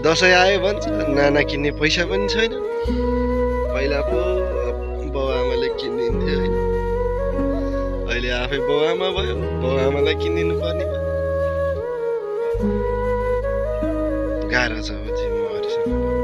दसैँ आयो भन्छ नाना किन्ने पैसा पनि छैन। पहिला पो बाउ आमाले किनिदिन्थ्यो होइन, अहिले आफै बाउ आमा भयो, बाउ आमालाई किनिदिनु पर्ने भयो। गाह्रो छ हो जिम्मेवारीसँग।